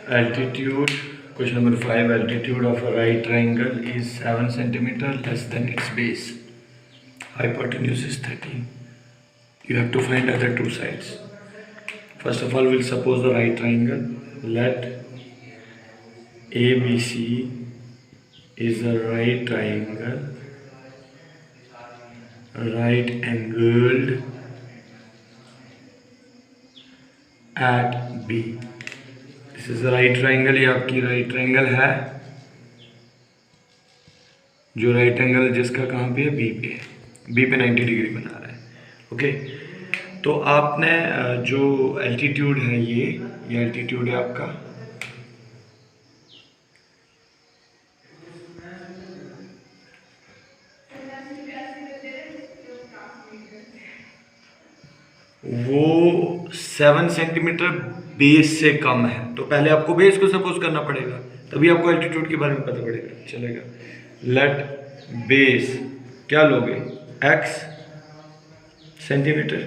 Altitude, question number 5, altitude of a right triangle is 7 centimeter less than its base. Hypotenuse is 13. You have to find other two sides. First of all, we'll suppose the right triangle. Let ABC is a right triangle, right angled at B. This is right triangle, ये आपकी right triangle है, जो right angle जिसका कहाँ पे है, B पे है, बी पे 90 डिग्री बना रहा है। ओके, तो आपने जो एल्टीट्यूड है ये एल्टीट्यूड है आपका, वो 7 सेंटीमीटर बेस से कम है। तो पहले आपको बेस को सपोज करना पड़ेगा, तभी आपको एल्टीट्यूड के बारे में पता पड़ेगा चलेगा। लेट बेस क्या लोगे, x सेंटीमीटर,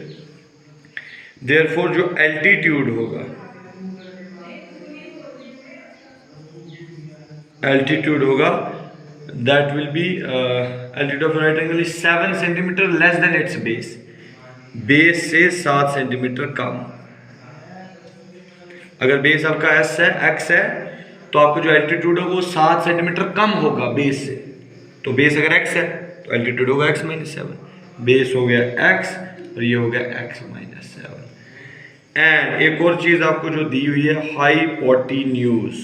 देयरफॉर जो एल्टीट्यूड होगा, that will be altitude of right angle is 7 centimetre less than it's base, base से 7 सेंटीमीटर कम। अगर बेस आपका s है, x है, तो आपका जो एल्टीट्यूड है वो 7 सेंटीमीटर कम होगा बेस से। तो बेस अगर x है तो एल्टीट्यूड होगा x - 7, बेस हो गया x और ये हो गया x - 7। एंड एक और चीज आपको जो दी हुई है हाइपोटेन्यूज,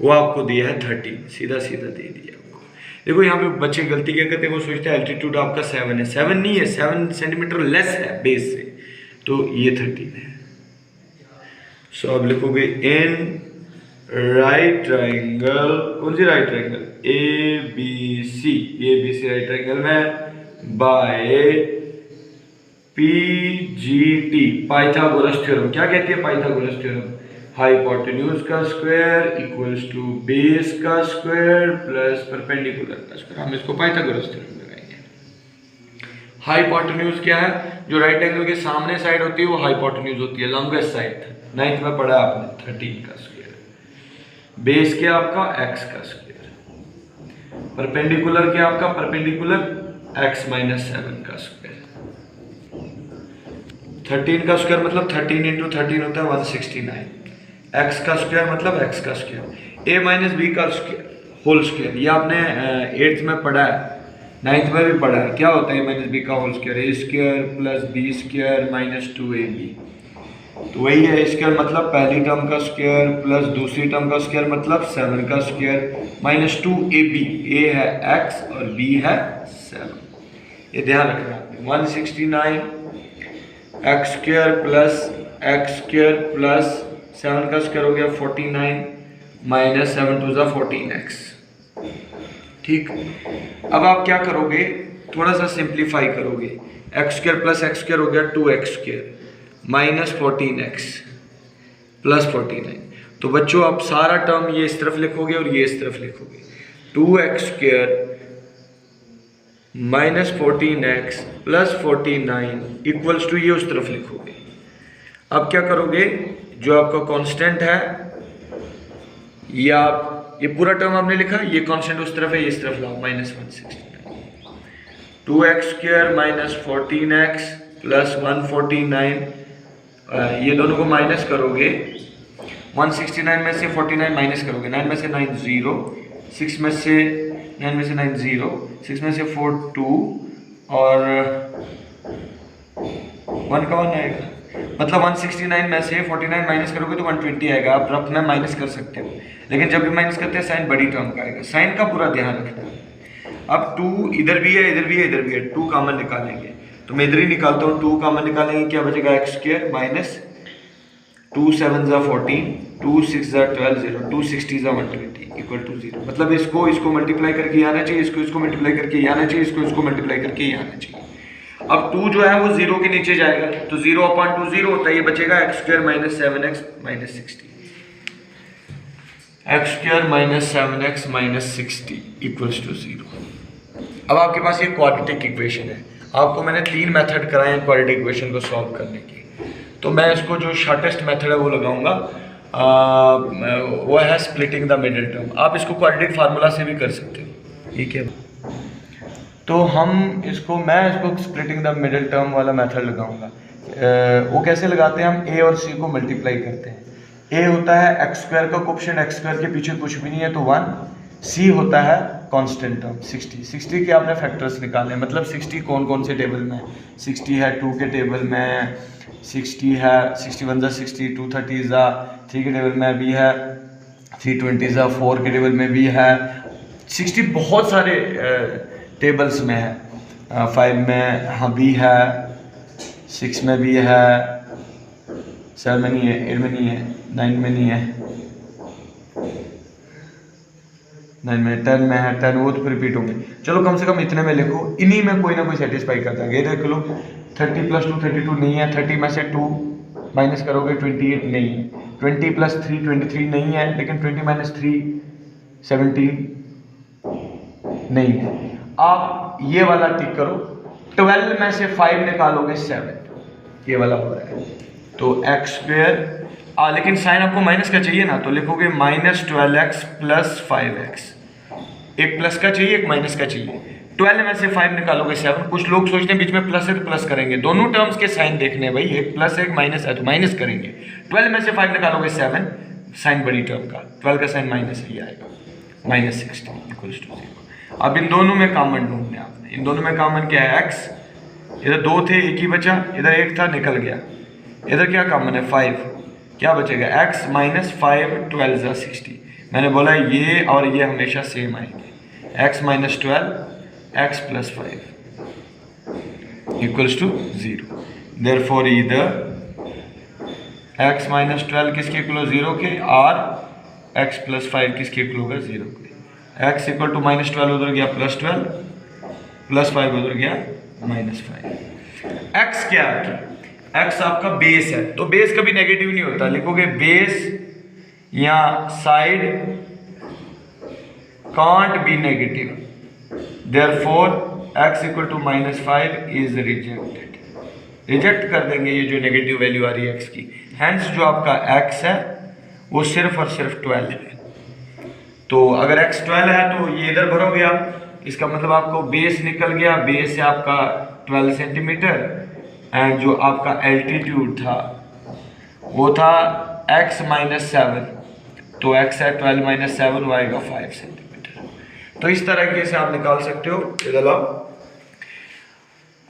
वो आपको दिया है 13, सीधा सीधा दे दिया आपको। देखो यहाँ पे बच्चे गलती क्या करते हैं, वो सोचते हैं एल्टीट्यूड आपका 7 है, 7 नहीं है, 7 सेंटीमीटर लेस है बेस से, तो ये 13 है। सो अब लिखोगे इन राइट ट्राइंगल, कौन सी right triangle, ABC right triangle में बाय PGT, पाइथागोरस थ्योरम। क्या कहती है पाइथागोरस थ्योरम, हाइपोटेन्यूज का स्क्वायर इक्वल्स टू बेस का स्क्वायर प्लस परपेंडिकुलर का स्क्वायर। हम इसको पाइथागोरस थ्योरम लगाएंगे। हाइपोटेन्यूज क्या है, जो राइट एंगल के सामने साइड होती है वो हाइपोटेन्यूज होती है, लॉन्गेस्ट साइड। 9th में पढ़ा आपने 13 का स्क्वायर, बेस क्या आपका x का स्क्वायर, परपेंडिकुलर क्या आपका, परपेंडिकुलर x - 7 का स्क्वायर। 13 का स्क्वायर मतलब 13 × 13 होता है 169, x का स्क्वायर मतलब x का स्क्वायर, a - b का स्क्वायर होल स्क्वायर। ये आपने 8th में पढ़ा है, 9th में भी पढ़ा है। क्या होता है a - b का whole square, a square plus b square minus 2ab। तो वही है, स्क्वायर मतलब पहली टर्म का स्क्वायर प्लस दूसरी टर्म का स्क्वायर मतलब 7 का स्क्वायर माइनस 2ab। a है x और b है 7, ये ध्यान रखना आपने। 169 x स्क्वायर प्लस 7 का स्क्वायर हो गया 49 माइनस 7 × 2 = 14x। ठीक, अब आप क्या करोगे, थोड़ा सा सिंप्लीफाई करोगे। x square plus x square हो गया 2x square minus 14x plus 49। तो बच्चों आप सारा टर्म ये इस तरफ लिखोगे और ये इस तरफ लिखोगे, 2x square minus 14x plus 49 equals to ये उस तरफ लिखोगे। अब क्या करोगे, जो आपका कांस्टेंट है ये पूरा टर्म आपने लिखा, ये कांस्टेंट उस तरफ है, ये इस तरफ लाओ, minus 169, 2x square minus 14x plus 149, ये दोनों को माइनस करोगे, 169 में से 49 माइनस करोगे, 9 में से 9 0, 6 में से 9 में से 9 0, 6 में से 4 2 और 1 का 1 आएगा, मतलब 169 में से 49 माइनस करोगे तो 120 आएगा। आप रफ में माइनस कर सकते हो, लेकिन जब भी माइनस करते हैं साइन बड़ी टर्म का आएगा, साइन का पूरा ध्यान रखना। अब 2 इधर भी है, इधर भी है, इधर भी है, 2 कॉमन निकालेंगे, तो मैं इधर ही निकालता हूँ, 2 कॉमन निकालेंगे, क्या बचेगा, x square minus 2 7 = 14, 2 6 = 12, 2 60 = 120 equal to 0। मतलब इसको मल्टीप्लाई करके ये आना चाहिए, इसको मल्टीप्लाई करके ये आना चाहिए, इसको मल्टीप्लाई करके ये आना चाहिए। अब 2 जो है वो 0 के नीचे जाएगा, तो 0/2 0 होता है, ये बचेगा x square minus 7x minus 60, x square minus 7x minus 60 equals to 0। अब आपके पास ये क्वाड्रेटिक इक्वेशन है। आपको मैंने 3 मेथड कराए हैं क्वाड्रेटिक इक्वेशन को सॉल्व करने की, तो मैं इसको जो शॉर्टेस्ट मेथड है वो लगाऊंगा। वो है स्प्लिटिंग द मिडिल टर्म। आप इसको क्वाड्रेटिक फार्मूला से भी कर सकते हो, ठीक है। तो मैं इसको स्प्लिटिंग द मिडिल टर्म वाला मेथड लगाऊंगा। वो कैसे लगाते हैं, हम ए और सी को मल्टीप्लाई करते हैं। ए होता है एक्स स्क्वायर का कोएफिशिएंट, एक्स स्क्वायर के पीछे कुछ भी नहीं है तो 1। सी होता है कांस्टेंट टर्म 60 के आपने फैक्टर्स निकालने, मतलब 60 कौन कौन से टेबल में, 60 है 2 के टेबल में, 60 है 61 ज़ा 60, 230 ज़ा 3 के टेबल में भी है, 320 ज़ा 4 के टेबल में भी है, 60 बहुत सारे टेबल्स में है, 5 में हाँ भी है, 6 में भी है, 7 में नहीं है, 8 में नहीं है, 9 में नहीं है, 9 में 10 में है, 10 वो तो फिर रिपीट होंगे। चलो कम से कम इतने में लिखो, इन्हीं में कोई ना कोई सेटिस्फाई करता है। ये देख लो 30 + 2 32 नहीं है, 30 में से 2 माइनस करोगे 28 नहीं है, 20 + 3 23 नहीं है, लेकिन 20 - 3 17 नहीं है। आप ये वाला टिक करो, 12 में से 5 निकालोगे 7, ये वाला हो रहा है। तो एक्स स्क्वायर, लेकिन साइन आपको माइनस का चाहिए ना, तो लिखोगे -12x + 5x। एक प्लस का चाहिए, एक माइनस का चाहिए। 12 में से 5 निकालोगे 7। कुछ लोग सोचते हैं बीच में प्लस है तो प्लस करेंगे, दोनों टर्म्स के साइन देखने हैं भाई, एक प्लस है एक माइनस है तो माइनस करेंगे। 12 में से 5 निकालोगे 7, साइन बड़ी टर्म का, 12 का साइन माइनस ही आएगा, -16 = 0। अब इन दोनों में कॉमन ढूंढने आपने, इन दोनों में कॉमन क्या है, x, इधर 2 थे, एक ही बचा, इधर 1 था निकल गया, इधर क्या कॉमन है 5, क्या बचेगा x - 5 12 ज़ा 60। मैंने बोला ये और ये हमेशा सेम आएंगे, x - 12 x + 5 = 0। Therefore either x - 12 किसके इक्वल 0 के, और x + 5 किसके इक्वल होगा 0 के। x = -12 उधर गया +12, +5 उधर गया -5। x क्या है, x आपका बेस है, तो बेस कभी नेगेटिव नहीं होता, लिखोगे बेस या side can't be negative, therefore x = -5 is rejected. Reject कर देंगे ये जो नेगेटिव वैल्यू आ रही है x की। हैंस जो आपका x है वो सिर्फ और सिर्फ 12 है। तो अगर x 12 है तो ये इधर भरोगे आप, इसका मतलब आपको बेस निकल गया, बेस है आपका 12 सेंटीमीटर, एंड जो आपका एल्टीट्यूड था वो था x - 7, तो x है 12 - 7 वो आएगा 5 सेंटीमीटर। तो इस तरीके से आप निकाल सकते हो। इधर आओ,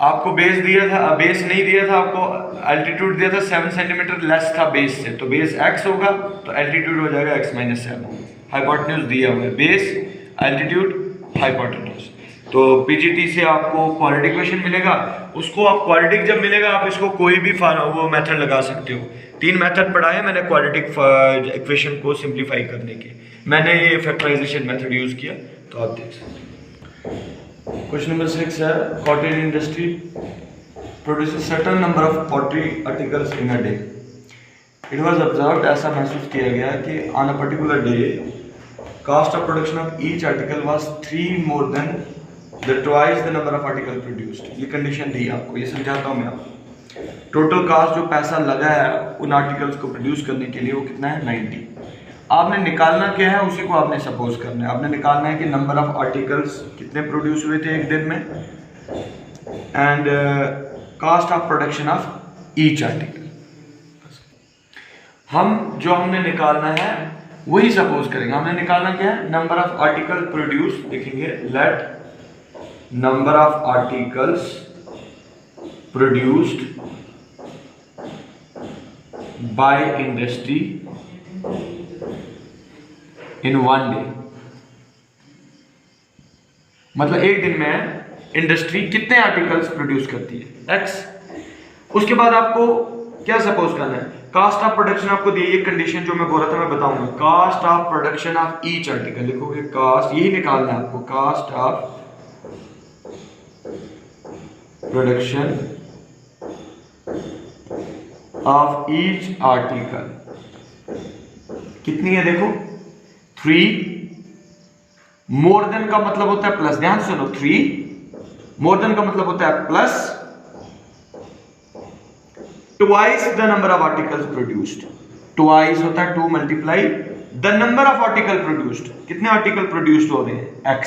आपको बेस दिया था, बेस नहीं दिया था, आपको एल्टीट्यूड दिया था 7 सेंटीमीटर लेस था बेस से, तो बेस x होगा तो एल्टीट्यूड हो जाएगा x - 7। हाइपोटेन्यूज दिया हुआ है, बेस एल्टीट्यूड हाइपोटेन्यूज। तो पीजीटी से आपको क्वाड्रेटिक इक्वेशन मिलेगा, उसको आप क्वाड्रेटिक जब मिलेगा आप इसको कोई भी वो मेथड लगा सकते हो। 3 मेथड पढ़ाए मैंने क्वाड्रेटिक इक्वेशन को सिंप्लीफाई करने के, मैंने ये फैक्टराइजेशन मेथड यूज किया, तो आप देख सकते हो। क्वेश्चन नंबर 6 है, cottage industry produces certain number of pottery articles in a day. It was observed, ऐसा महसूस किया गया कि on a particular day cost of production of each article was 3 more than the twice the number of article produced। ये condition दी आपको, ये समझाता हूँ मैं आपको। टोटल कास्ट जो पैसा लगा है उन आर्टिकल्स को प्रोड्यूस करने के लिए वो कितना है 90। आपने निकालना क्या है, उसी को आपने सपोज करना है। आपने निकालना है कि नंबर ऑफ आर्टिकल्स कितने प्रोड्यूस हुए थे एक दिन में, and cost of production of each article. हमने निकालना है वही सपोज करेंगे। हमने निकालना क्या है, नंबर ऑफ आर्टिकल प्रोड्यूस, लिखेंगे let number of articles produced by industry in 1 day. मतलब एक दिन में इंडस्ट्री कितने आर्टिकल्स प्रोड्यूस करती है, x। उसके बाद आपको क्या सपोज करना है, कास्ट ऑफ प्रोडक्शन आपको दी, ये कंडीशन जो मैं बोल रहा था मैं बताऊंगा। Cost of production of each article, लिखोगे कास्ट, यही निकालना है आपको, cost of production of each article कितनी है, देखो 3। मोर देन का मतलब होता है प्लस, ध्यान सुनो, 3 मोर देन का मतलब होता है plus, twice the number of articles produced. Twice होता है 2 multiply the number of article produced, कितने आर्टिकल प्रोड्यूस्ड हो रहे हैं x,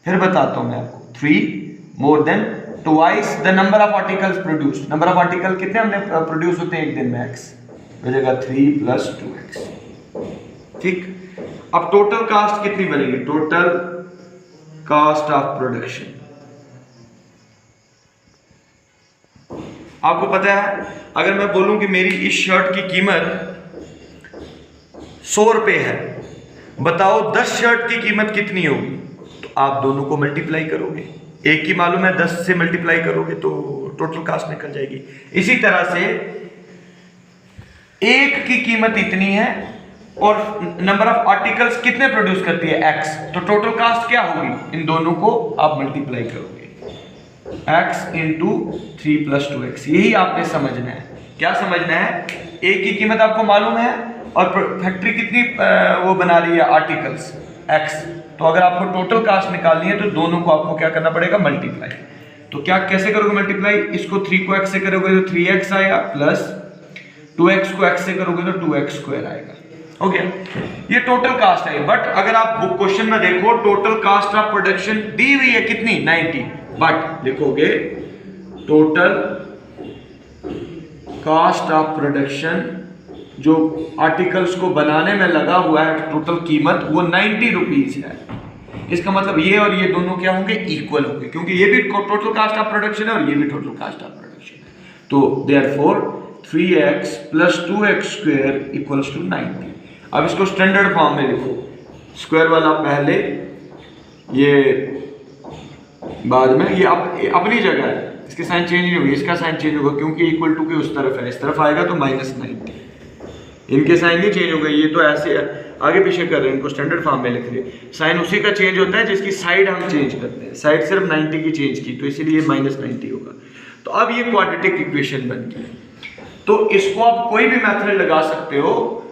फिर बताता हूं मैं आपको 3 more then twice the number of articles produced, number of article कितने हमने प्रोड्यूस होते हैं एक दिन में x, मिलेगा 3 + 2x। ठीक, अब टोटल कास्ट कितनी बनेगी, टोटल कास्ट ऑफ प्रोडक्शन, आपको पता है अगर मैं बोलूं कि मेरी इस शर्ट की कीमत 100 रुपए है, बताओ 10 शर्ट की कीमत कितनी होगी, तो आप दोनों को मल्टीप्लाई करोगे, एक की मालूम है 10 से मल्टीप्लाई करोगे तो टोटल कास्ट निकल जाएगी। इसी तरह से एक की कीमत इतनी है और नंबर ऑफ आर्टिकल्स कितने प्रोड्यूस करती है x, तो टोटल कास्ट क्या होगी, इन दोनों को आप मल्टीप्लाई करोगे, x × 3 + 2x। यही आपने समझना है, क्या समझना है, एक की कीमत आपको मालूम है और फैक्ट्री कितनी वो बना रही है आर्टिकल्स x, तो अगर आपको टोटल कास्ट निकालनी है तो दोनों को आपको क्या करना पड़ेगा, मल्टीप्लाई। तो क्या कैसे करोगे मल्टीप्लाई, इसको 3 को x से करोगे तो 3x आएगा, प्लस 2x को x से करोगे तो 2x² आएगा। ओके, ये टोटल कास्ट है। बट अगर आप बुक क्वेश्चन में देखो टोटल कास्ट ऑफ प्रोडक्शन दी हुई है कितनी, 90, बट लिखोगे टोटल कास्ट ऑफ प्रोडक्शन जो आर्टिकल्स को बनाने में लगा हुआ है टोटल कीमत वो 90 रुपीज है। इसका मतलब ये और ये दोनों क्या होंगे, इक्वल होंगे, क्योंकि ये भी टोटल कास्ट ऑफ प्रोडक्शन है और ये भी टोटल कास्ट ऑफ प्रोडक्शन है। तो देयरफॉर 3x + 2x² = 90। अब इसको स्टैंडर्ड फॉर्म में लिखो, स्क्वायर वाला पहले, ये बाद में, ये अपनी जगह है, इसके साइन चेंज नहीं होगी, इसका साइन चेंज होगा क्योंकि इक्वल टू के उस तरफ है, इस तरफ आएगा तो -90, इनके साइन नहीं चेंज होगा, ये तो ऐसे आगे पीछे कर रहे हैं, इनको स्टैंडर्ड फॉर्म में लिख रहे हैं। साइन उसी का चेंज होता है जिसकी साइड हम चेंज करते हैं, साइड सिर्फ 90 की चेंज की, तो इसीलिए -90 होगा। तो अब ये क्वाड्रेटिक इक्वेशन बन गई, तो इसको आप कोई भी मेथड लगा सकते हो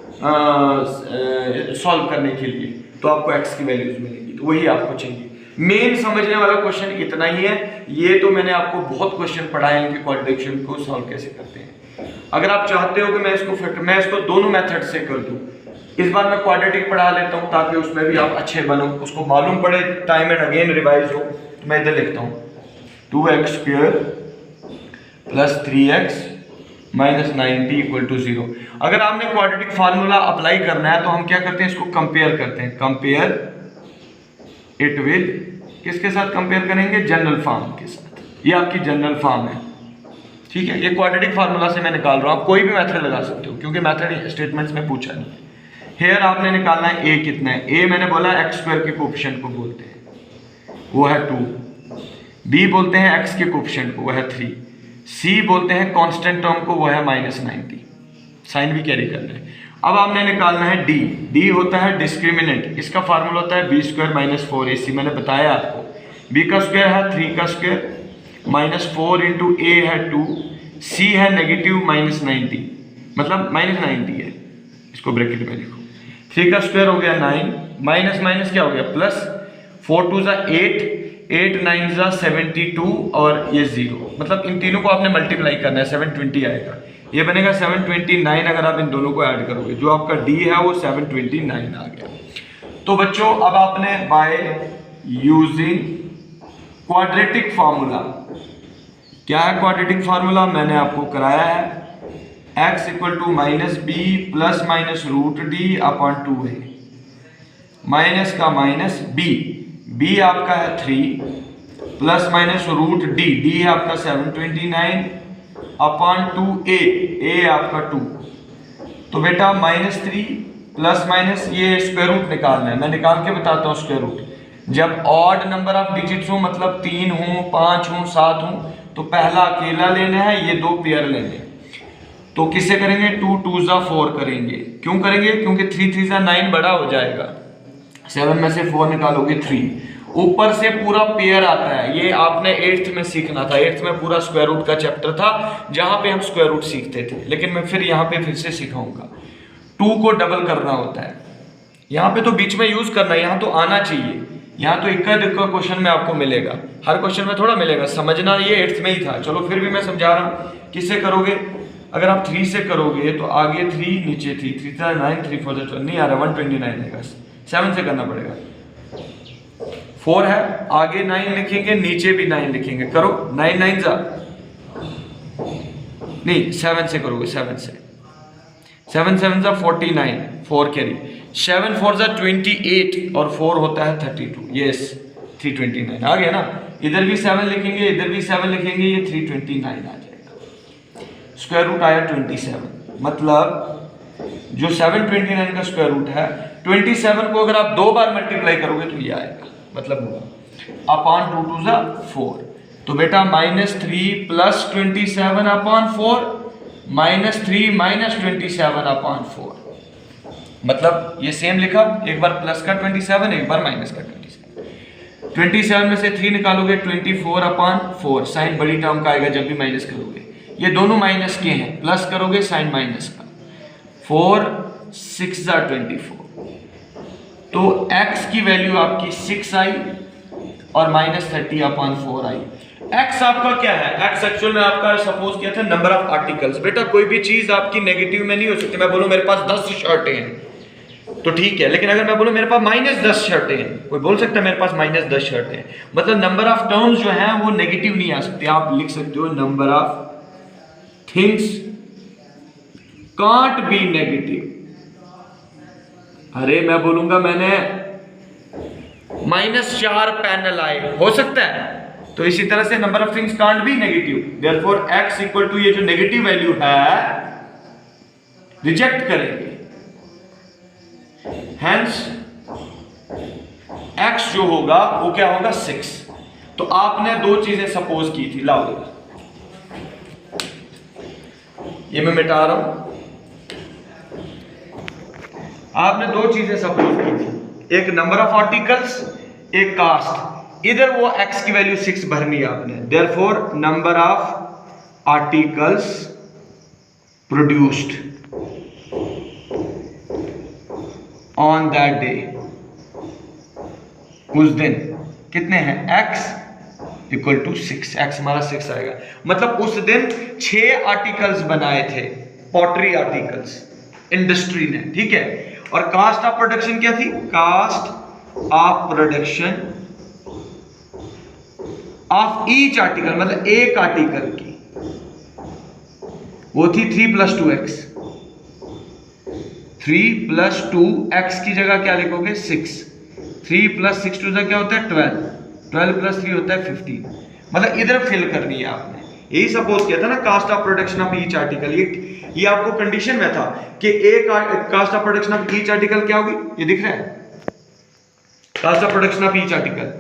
सॉल्व करने के लिए, तो आपको x की वैल्यूज मिलेंगी, तो वही आपको चाहिए। मेन समझने वाला क्वेश्चन इतना ही है, ये तो मैंने आपको बहुत क्वेश्चन पढ़ाए हैं कि क्वाड्रेटिक को सॉल्व कैसे करते हैं। अगर आप चाहते हो कि मैं इसको दोनों मेथड से कर दूं, इस बार मैं क्वाड्रेटिक पढ़ा लेता हूं ताकि उसमें भी आप अच्छे बनो, उसको मालूम पड़े, टाइम एंड अगेन रिवाइज हो। तो मैं इधर लिखता हूं 2x² + 3x -90 = 0। अगर आपने क्वाड्रेटिक फार्मूला अप्लाई करना है तो हम क्या करते हैं, इसको कंपेयर करते हैं, कंपेयर इट विद, किसके साथ कंपेयर करेंगे, जनरल फॉर्म के साथ। ये आपकी जनरल फॉर्म है, ठीक है, ये क्वाड्रेटिक फार्मूला से मैं निकाल रहा हूं, आप कोई भी मेथड लगा सकते हो क्योंकि मेथड स्टेटमेंट्स में पूछा नहीं है। हेयर आपने निकालना है a कितना है, a मैंने बोला x² के कोफिशिएंट को बोलते हैं, वो है 2, b बोलते हैं x के कोफिशिएंट को, वो है 3, C बोलते हैं कांस्टेंट टर्म को, वो है -90, साइन भी कैरी करना है। अब आपने निकालना है D, D होता है डिस्क्रिमिनेंट, इसका फार्मूला होता है b² - 4ac, मैंने बताया आपको, b का स्क्वायर है 3 का स्क्वायर, -4 × a है 2, C है -90, मतलब -90 है, इसको ब्रैकेट में लिखो, 3 का स्क्वायर हो गया 9, माइनस माइनस क्या हो गया प्लस, 4 2 8, 8 9 72 और ये 0, मतलब इन तीनों को आपने मल्टीप्लाई करना है, 720 आएगा, ये बनेगा 729। अगर आप इन दोनों को ऐड करोगे जो आपका D है वो 729 आ गया। तो बच्चों अब आपने बाय यूजिंग क्वाड्रेटिक फार्मूला, क्या है क्वाड्रेटिक फार्मूला, मैंने आपको कराया है, x = -b ± √d/2a, माइनस का माइनस b आपका है 3 ± √d, d है आपका 729/2a, a आपका 2। तो बेटा -3 प्लस माइनस ये स्क्वायर रूट निकालना है, मैं निकाल के बताता हूँ स्क्वायर रूट। जब ऑड नंबर ऑफ डिजिट्स हो, मतलब 3 हो, 5 हो, 7 हो, तो पहला अकेला लेना है, ये 2 पेयर लेने हैं। तो किससे करेंगे, 2 2 4 करेंगे। क्यों करेंगे, क्योंकि 3 3 9 बड़ा हो जाएगा, 7 में से 4 निकालोगे 3, ऊपर से पूरा पेयर आता है। ये आपने 8th में सीखना था, 8th में पूरा स्क्वायर रूट का चैप्टर था जहां पे हम स्क्वायर रूट सीखते थे, लेकिन मैं फिर यहाँ पे फिर से सिखाऊंगा। 2 को डबल करना होता है, यहाँ पे तो बीच में यूज करना है, यहाँ तो आना चाहिए, यहाँ तो इक्का दुक्का क्वेश्चन में आपको मिलेगा, हर क्वेश्चन में थोड़ा मिलेगा, समझना ये 8th में ही था। चलो फिर भी मैं समझा रहा हूँ, किससे करोगे, अगर आप 3 से करोगे तो आगे 3 नीचे 3 3 9 3 4 12 नहीं आ रहा, 129 है। 7 से करना पड़ेगा। 4 है, आगे 9 लिखेंगे, नीचे भी 9 लिखेंगे। करो 9 9 जा नहीं, 7 से करोगे, 7 से 7 7 जा 49, 4 कैरी, 7 4 जा 28 और 4 होता है 32। यस 329 आ गया ना। इधर भी 7 लिखेंगे, इधर भी 7 लिखेंगे, ये 329 आ जाएगा। स्क्वायर रूट आया 27, मतलब जो 729 का स्क्वायर रूट है, 27 को अगर आप 2 बार मल्टीप्लाई करोगे तो ये आएगा, मतलब होगा अपॉन 2 2 जा 4। तो बेटा -3 + 27 अपॉन 4, -3 - 27 अपॉन 4, मतलब ये सेम लिखा, एक बार प्लस का 27, एक बार माइनस का 27। 27 में से 3 निकालोगे 24 अपॉन 4, साइन बड़ी टर्म का आएगा जब भी माइनस करोगे। ये दोनों माइनस के हैं, प्लस करोगे साइन माइनस का, 4 6 जा 24। तो x की वैल्यू आपकी 6 आई और -30 अपॉन 4 आई। x आपका क्या है? x एक्चुअल में आपका सपोज किया था नंबर ऑफ आर्टिकल्स। बेटा कोई भी चीज आपकी नेगेटिव में नहीं हो सकती। मैं बोलूं मेरे पास 10 शर्टें हैं तो ठीक है, लेकिन अगर मैं बोलूं मेरे पास -10 शर्टें हैं, कोई बोल सकता है मेरे पास -10 शर्टें हैं, मतलब नंबर ऑफ टर्म्स जो हैं वो नेगेटिव नहीं आ सकते। आप लिख सकते हो number of things can't be negative. अरे मैं बोलूंगा मैंने -4 पैनल आए, हो सकता है। तो इसी तरह से number of things can't be negative, therefore x equal to ये जो नेगेटिव वैल्यू है रिजेक्ट करेंगे। हेंस x जो होगा वो क्या होगा 6। तो आपने 2 चीजें सपोज की थी, लाओ ये मैं मिटा रहा हूं। आपने 2 चीजें सपोज की थी, एक नंबर ऑफ आर्टिकल्स, एक कास्ट। इधर वो x की वैल्यू 6 भरनी है आपने, therefore number of articles produced on that day, उस दिन कितने हैं, x इक्वल टू 6। x हमारा 6 आएगा, मतलब उस दिन 6 आर्टिकल्स बनाए थे, पॉटरी आर्टिकल्स इंडस्ट्री ने, ठीक है। और कास्ट ऑफ प्रोडक्शन क्या थी? Cost of production of each article, मतलब एक आर्टिकल की, वो थी 3 + 2x। 3 + 2x की जगह क्या लिखोगे 6। 3 + 6 2 क्या होता है 12, 12 + 3 होता है 15। मतलब इधर फिल करनी है आपने। यही सपोज किया था ना cost of production of each article. ये आपको कंडीशन में था कि एक cost of production of each article क्या होगी, ये दिख रहा है cost of production of each article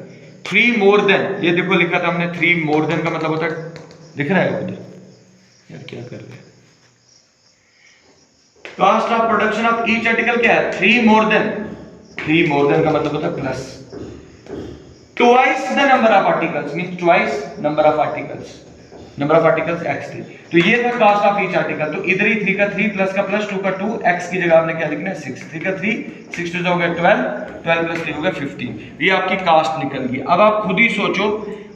3 more than, ये देखो लिखा था हमने 3 मोर देन का मतलब होता है, दिख रहा है उधर, यार क्या कर रहे हैं। Cost of production of each article क्या है 3 मोर देन। 3 मोर देन का मतलब होता है plus twice the number of articles, means twice number of articles, number of articles x थी। तो ये था कास्ट ऑफ ईच आर्टिकल। तो इधर ही 3 का 3 प्लस का प्लस 2 का 2, x की जगह आपने क्या लिखना है 6। 3 का 3, 6 2 हो गया 12, 12 + 3 हो गया 15। ये आपकी कास्ट निकल गई। अब आप खुद ही सोचो,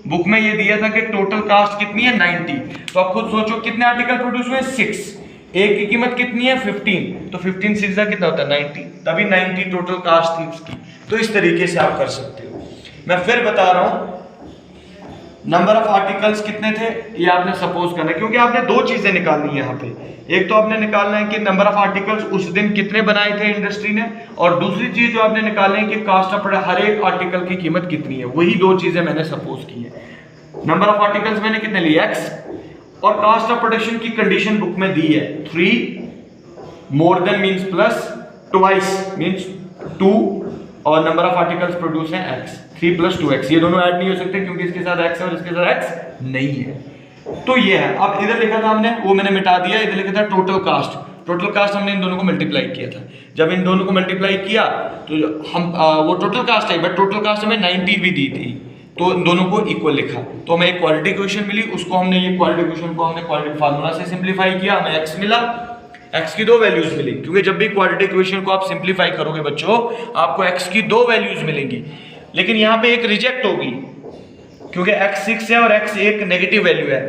बुक में ये दिया था कि टोटल कास्ट कितनी है 90। तो आप खुद सोचो कितने आर्टिकल प्रोड्यूस हुए 6, एक की कीमत कितनी है 15, तो 15 6 का कितना होता है 90, तभी 90 टोटल कास्ट थी उसकी। तो इस तरीके से आप कर सकते हो। मैं फिर बता रहा हूं नंबर ऑफ आर्टिकल्स कितने थे ये आपने सपोज करना है, क्योंकि आपने 2 चीजें निकालनी है यहाँ पे। एक तो आपने निकालना है कि नंबर ऑफ आर्टिकल्स उस दिन कितने बनाए थे इंडस्ट्री ने, और दूसरी चीज जो आपने निकालनी है कि कास्ट ऑफ हर एक आर्टिकल की कीमत कितनी है। वही 2 चीजें मैंने सपोज की है। नंबर ऑफ आर्टिकल्स मैंने कितने लिए x, और कास्ट ऑफ प्रोडक्शन की कंडीशन बुक में दी है 3 more then means plus, twice means 2, और नंबर ऑफ आर्टिकल्स प्रोड्यूस है x। 3 + 2x, ये दोनों ऐड नहीं हो सकते क्योंकि इसके साथ x है और इसके साथ x नहीं है। तो ये है। अब इधर लिखा था हमने, वो मैंने मिटा दिया, इधर लिखा था टोटल कास्ट। टोटल कास्ट हमने इन दोनों को मल्टीप्लाई किया था। जब इन दोनों को मल्टीप्लाई किया तो हम वो टोटल कास्ट है, बट टोटल कास्ट हमें 90 भी दी थी, तो इन दोनों को इक्वल लिखा, तो हमें एक क्वाड्रेटिक इक्वेशन मिली। उसको हमने ये क्वाड्रेटिक इक्वेशन को हमने क्वाड्रेटिक फार्मूला से सिंप्लीफाई किया, हमें x मिला। x की 2 वैल्यूज मिली, क्योंकि जब भी क्वाड्रेटिक इक्वेशन को आप सिंप्लीफाई करोगे बच्चों, आपको x की 2 वैल्यूज मिलेंगी। लेकिन यहाँ पे एक रिजेक्ट होगी, क्योंकि x 6 है और x एक नेगेटिव वैल्यू है।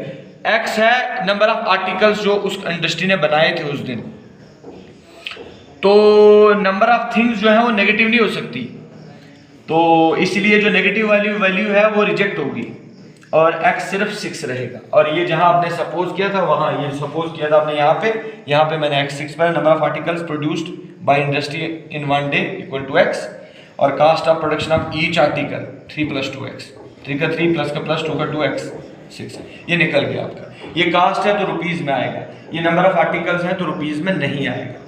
एक्स है नंबर ऑफ आर्टिकल्स जो उस इंडस्ट्री ने बनाए थे उस दिन, तो नंबर ऑफ थिंग्स जो है वो नेगेटिव नहीं हो सकती, तो इसलिए जो नेगेटिव वैल्यू है वो रिजेक्ट होगी और x सिर्फ 6 रहेगा। और ये जहां आपने सपोज किया था वहां ये सपोज किया था आपने यहाँ पे मैंने x 6 पर number of articles produced by industry in 1 day equal to x और cost of production of each article 3 + 2x, 3 का 3 प्लस का प्लस 2 का 2x 6, ये निकल गया आपका। ये कास्ट है तो रुपीज में आएगा, ये नंबर ऑफ आर्टिकल्स हैं तो रुपीज में नहीं आएगा।